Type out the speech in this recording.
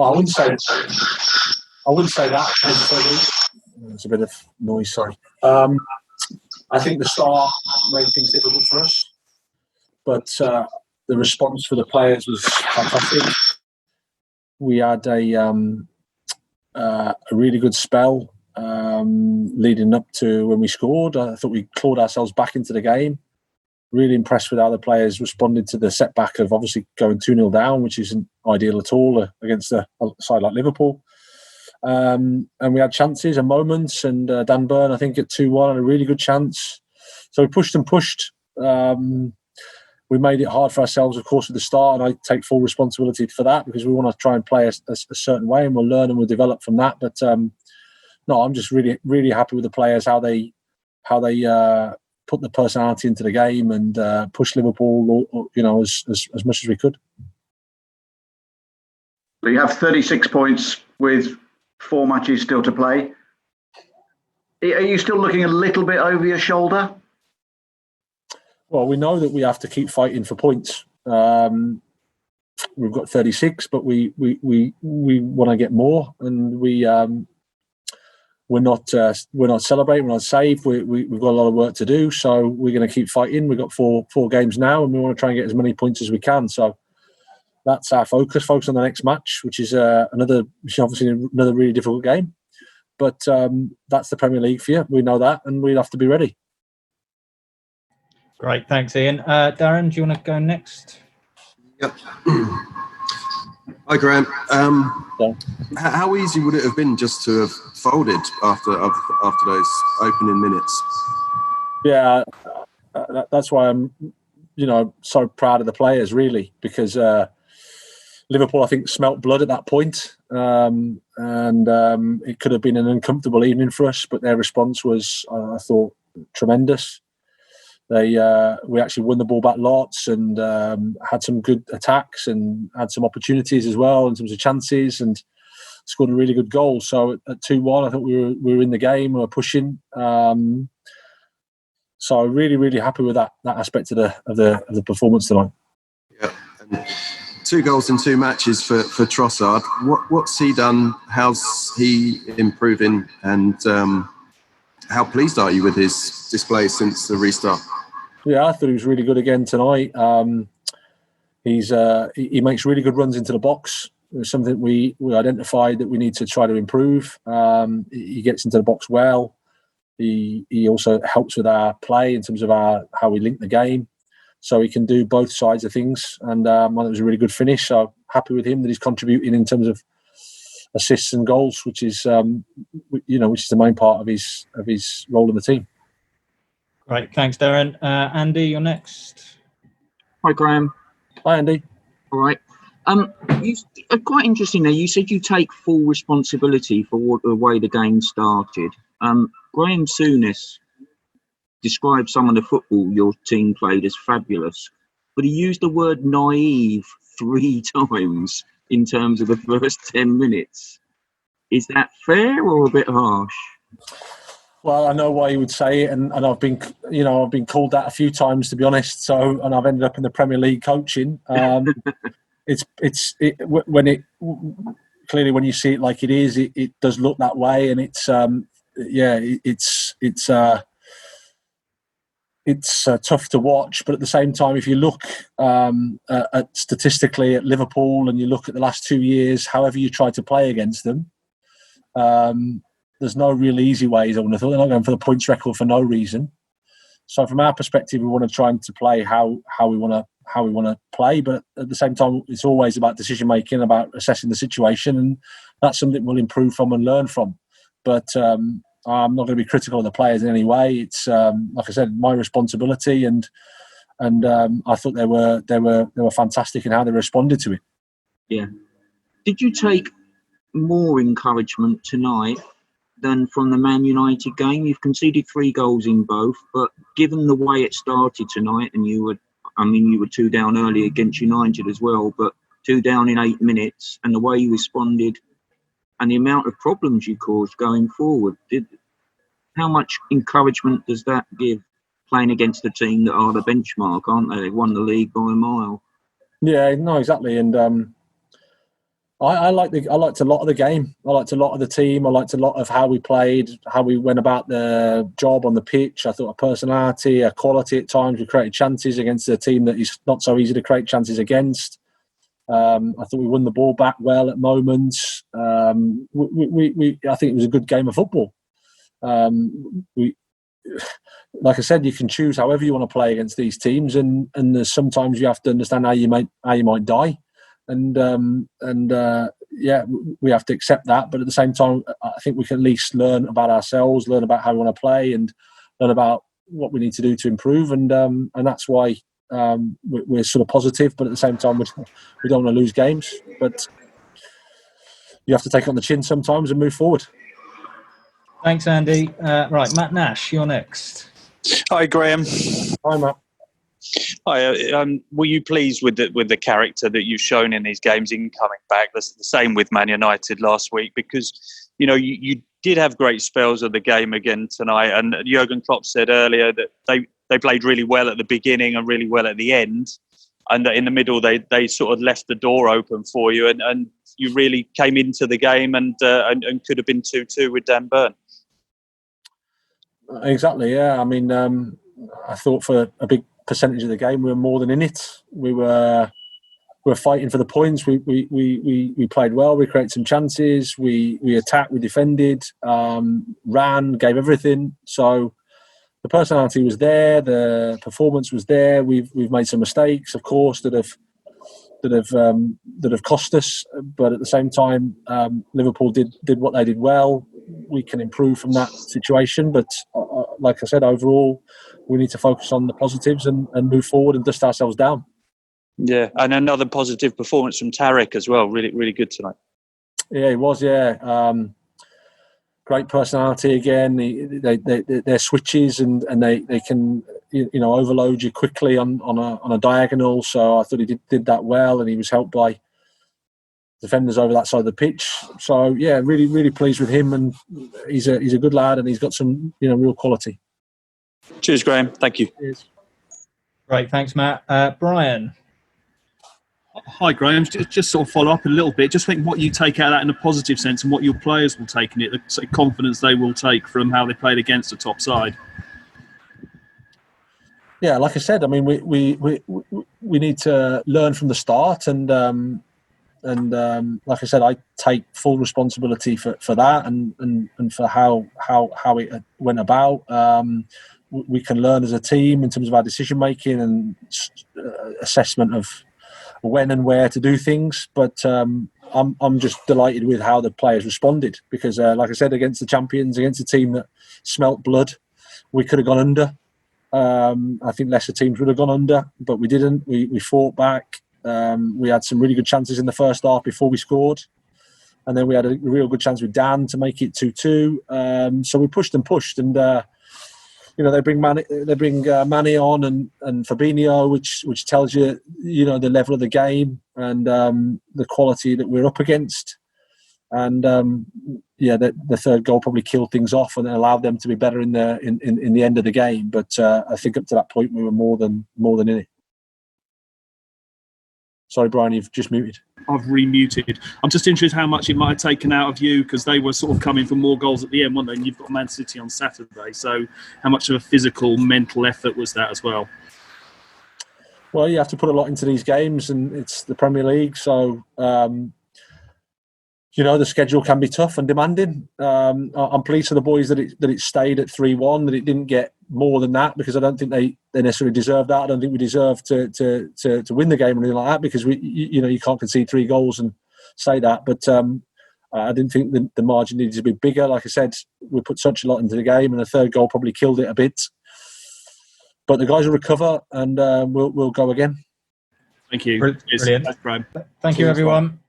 Well, I wouldn't say that necessarily. There's a bit of noise. Sorry. I think the start made things difficult for us, but the response for the players was fantastic. We had a really good spell leading up to when we scored. I thought we clawed ourselves back into the game. Really impressed with how the players responded to the setback of obviously going 2-0 down, which isn't ideal at all against a side like Liverpool. And we had chances and moments, and Dan Burn, I think, at 2-1, had a really good chance. So we pushed and pushed. We made it hard for ourselves, of course, at the start, and I take full responsibility for that because we want to try and play a certain way, and we'll learn and we'll develop from that. But no, I'm just really, really happy with the players, how they put the personality into the game and push Liverpool, as much as we could. So you have 36 points with 4 matches still to play. Are you still looking a little bit over your shoulder? Well, we know that we have to keep fighting for points. We've got 36, but we want to get more, and we're not celebrating. We're not safe. We've got a lot of work to do, so we're going to keep fighting. We've got four games now, and we want to try and get as many points as we can. So that's our focus. Focus on the next match, which is obviously another really difficult game. But that's the Premier League for you. We know that, and we'll have to be ready. Great, thanks, Ian. Darren, do you want to go next? Yep. Hi, Graham. How easy would it have been just to have folded after those opening minutes? Yeah, that's why I'm, so proud of the players, really, because Liverpool, I think, smelt blood at that point, and it could have been an uncomfortable evening for us. But their response was, I thought, tremendous. We actually won the ball back lots and had some good attacks and had some opportunities as well in terms of chances and scored a really good goal. So at 2-1, I thought we were in the game, we were pushing. So really, really happy with that aspect of the performance tonight. Yeah, and 2 goals in 2 matches for Trossard. What's he done? How's he improving? And how pleased are you with his display since the restart? Yeah, I thought he was really good again tonight. He makes really good runs into the box. It was something we identified that we need to try to improve. He gets into the box well. He also helps with our play in terms of how we link the game. So he can do both sides of things. And it was a really good finish. So happy with him that he's contributing in terms of assists and goals, which is which is the main part of his role in the team. Great, thanks, Darren. Andy, you're next. Hi, Graham. Hi, Andy. All right. Quite interesting there. You said you take full responsibility for the way the game started. Graham Souness described some of the football your team played as fabulous, but he used the word naive 3 times in terms of the first 10 minutes. Is that fair or a bit harsh? Well, I know why you would say it, and I've been called that a few times, to be honest. So, and I've ended up in the Premier League coaching. When you see it like it is, it does look that way, and it's tough to watch. But at the same time, if you look at statistically at Liverpool and you look at the last 2 years, however you try to play against them. There's no real easy ways. I wouldn't have thought. They're not going for the points record for no reason. So from our perspective, we want to try to play how we want to play, but at the same time, it's always about decision making, about assessing the situation, and that's something we'll improve from and learn from. But I'm not going to be critical of the players in any way. It's like I said, my responsibility, and I thought they were fantastic in how they responded to it. Yeah. Did you take more encouragement tonight than from the Man United game? You've conceded 3 goals in both, but given the way it started tonight, and you were 2 down early against United as well, but 2 down in 8 minutes, and the way you responded and the amount of problems you caused going forward, how much encouragement does that give playing against a team that are the benchmark, aren't they? They won the league by a mile. Yeah, no, exactly. And I liked a lot of the game. I liked a lot of the team. I liked a lot of how we played, how we went about the job on the pitch. I thought a personality, a quality at times. We created chances against a team that is not so easy to create chances against. I thought we won the ball back well at moments. I think it was a good game of football. Like I said, you can choose however you want to play against these teams, and there's sometimes you have to understand how you might die. And we have to accept that. But at the same time, I think we can at least learn about ourselves, learn about how we want to play, and learn about what we need to do to improve. And that's why we're sort of positive. But at the same time, we don't want to lose games. But you have to take it on the chin sometimes and move forward. Thanks, Andy. Right, Matt Nash, you're next. Hi, Graham. Hi, Matt. Hi. Were you pleased with the character that you've shown in these games in coming back? That's the same with Man United last week, because you did have great spells of the game again tonight. And Jurgen Klopp said earlier that they played really well at the beginning and really well at the end, and that in the middle they sort of left the door open for you, and you really came into the game and could have been 2-2 with Dan Burn. Exactly. Yeah. I mean, I thought for a big percentage of the game we were more than in it. We were fighting for the points. We played well. We created some chances. We attacked. We defended. Ran. Gave everything. So the personality was there. The performance was there. We've made some mistakes, of course, that have cost us. But at the same time, Liverpool did what they did well. We can improve from that situation. But like I said, overall, we need to focus on the positives and move forward and dust ourselves down. Yeah, and another positive performance from Tarek as well. Really, really good tonight. Yeah, he was. Yeah, great personality again. Their switches and they can overload you quickly on a diagonal. So I thought he did that well, and he was helped by defenders over that side of the pitch. So yeah, really, really pleased with him, and he's a good lad, and he's got some real quality. Cheers, Graham. Thank you. Cheers. Great, thanks, Matt. Brian. Hi, Graham. Just sort of follow up a little bit. Just think what you take out of that in a positive sense, and what your players will take in it, the sort of confidence they will take from how they played against the top side. Yeah, like I said, I mean, we need to learn from the start, and like I said, I take full responsibility for that and for how it went about. We can learn as a team in terms of our decision making and assessment of when and where to do things. But I'm just delighted with how the players responded, because, like I said, against the champions, against a team that smelt blood, we could have gone under. I think lesser teams would have gone under, but we didn't. We fought back. We had some really good chances in the first half before we scored, and then we had a real good chance with Dan to make it 2-2. So we pushed, and they bring Manny on and Fabinho, which tells you the level of the game and the quality that we're up against. And the third goal probably killed things off and allowed them to be better in the end of the game. But I think up to that point we were more than in it. Sorry, Brian, you've just muted. I've remuted. I'm just interested how much it might have taken out of you, because they were sort of coming for more goals at the end, weren't they? And you've got Man City on Saturday. So how much of a physical, mental effort was that as well? Well, you have to put a lot into these games, and it's the Premier League. So, the schedule can be tough and demanding. I'm pleased for the boys that it stayed at 3-1, that it didn't get more than that, because I don't think they necessarily deserve that. I don't think we deserve to win the game or anything like that, because you can't concede 3 goals and say that. But I didn't think the margin needed to be bigger. Like I said, we put such a lot into the game, and the third goal probably killed it a bit. But the guys will recover, and we'll go again. Thank you. Brilliant. Thanks, Brian. Thank you, everyone.